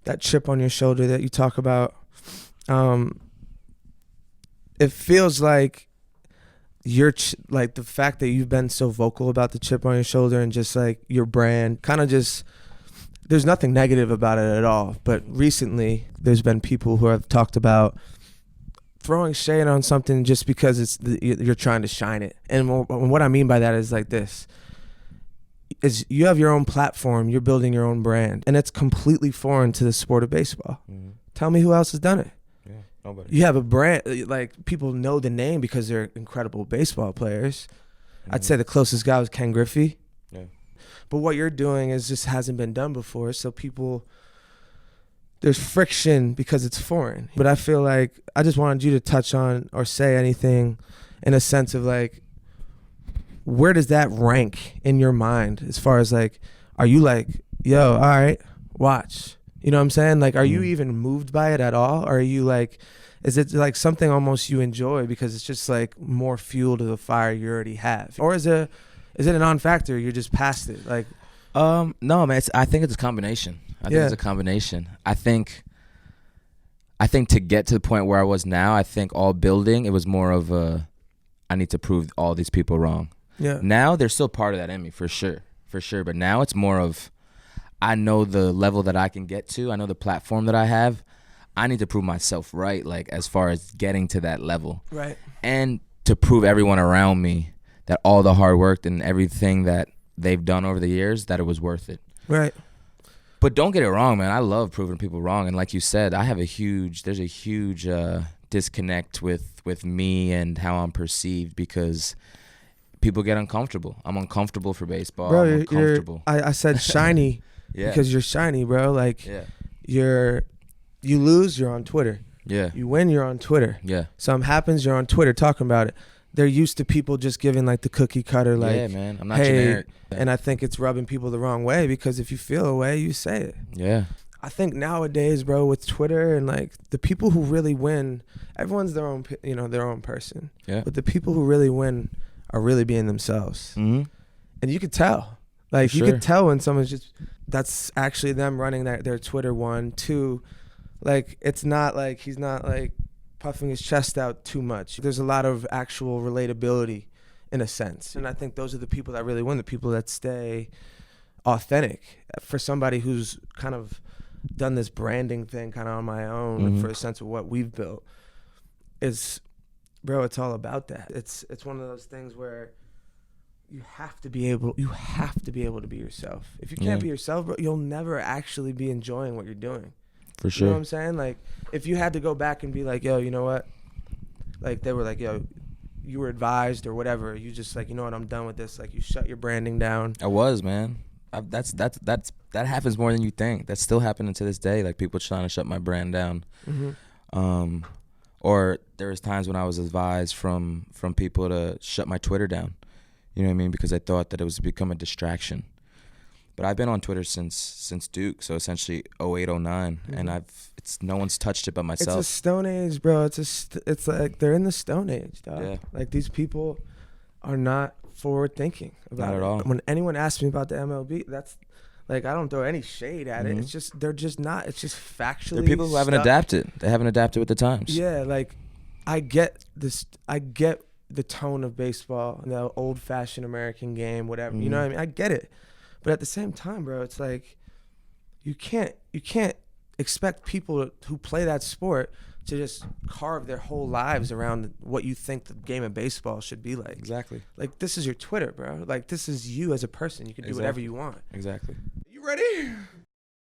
that chip on your shoulder that you talk about, it feels like like the fact that you've been so vocal about the chip on your shoulder and just like your brand kind of just, there's nothing negative about it at all. But recently there's been people who have talked about throwing shade on something just because you're trying to shine it. And what I mean by that is like this. Is you have your own platform, you're building your own brand, and it's completely foreign to the sport of baseball. Mm-hmm. Tell me who else has done it. Yeah, nobody. You have a brand, like people know the name because they're incredible baseball players. Mm-hmm. I'd say the closest guy was Ken Griffey. Yeah. But what you're doing is just hasn't been done before, so there's friction because it's foreign. But I feel like I just wanted you to touch on or say anything in a sense of like, where does that rank in your mind as far as like, are you like, yo, all right, watch, you know what I'm saying? Like, are you even moved by it at all? Or are you like, is it like something almost you enjoy because it's just like more fuel to the fire you already have? Or is it a non-factor, you're just past it? Like, no, man, I think it's a combination. I think it's a combination. I think to get to the point where I was now, I think all building, it was more of I need to prove all these people wrong. Yeah. Now there's still part of that in me, for sure. But now it's more of, I know the level that I can get to. I know the platform that I have. I need to prove myself right, like as far as getting to that level. Right. And to prove everyone around me that all the hard work and everything that they've done over the years, that it was worth it. Right. But don't get it wrong, man. I love proving people wrong. And like you said, there's a huge disconnect with me and how I'm perceived because people get uncomfortable. I'm uncomfortable for baseball. Bro, I'm uncomfortable. I said shiny because you're shiny, bro. Like, you lose, you're on Twitter. Yeah. You win, you're on Twitter. Yeah. Something happens, you're on Twitter talking about it. They're used to people just giving like the cookie cutter, like, yeah, man, I'm not hey, generic. And I think it's rubbing people the wrong way because if you feel a way, you say it. Yeah. I think nowadays, bro, with Twitter and like the people who really win, everyone's their own, their own person. Yeah. But the people who really win are really being themselves. Mm-hmm. And you could tell. Like, you could tell when someone's just, that's actually them running their Twitter one. Two, like, it's not like he's not like puffing his chest out too much. There's a lot of actual relatability in a sense. And I think those are the people that really win, the people that stay authentic. For somebody who's kind of done this branding thing kind of on my own for a sense of what we've built, bro, it's all about that. It's one of those things where you have to be able to be yourself. If you can't be yourself, bro, you'll never actually be enjoying what you're doing. For sure. You know what I'm saying? Like, if you had to go back and be like, yo, you know what? Like, they were like, yo, you were advised or whatever. You just like, you know what? I'm done with this. Like, you shut your branding down. I was, man. That happens more than you think. That's still happening to this day. Like, people trying to shut my brand down. Mm-hmm. Or there was times when I was advised from people to shut my Twitter down. You know what I mean? Because I thought that it was become a distraction. But I've been on Twitter since Duke, so essentially 08, 09, and no one's touched it but myself. It's a stone age, bro. It's like they're in the stone age, dog. Yeah. Like, these people are not forward thinking about not it. At all. When anyone asks me about the MLB, that's like, I don't throw any shade at it. It's just they're just not. It's just factually. They're people who haven't adapted. They haven't adapted with the times. Yeah, like, I get this. I get the tone of baseball, the old-fashioned American game, whatever. You know what I mean? I get it. But at the same time, bro, it's like you can't expect people who play that sport to just carve their whole lives around what you think the game of baseball should be like. Exactly. Like, this is your Twitter, bro. Like, this is you as a person. You can do whatever you want. Exactly. You ready?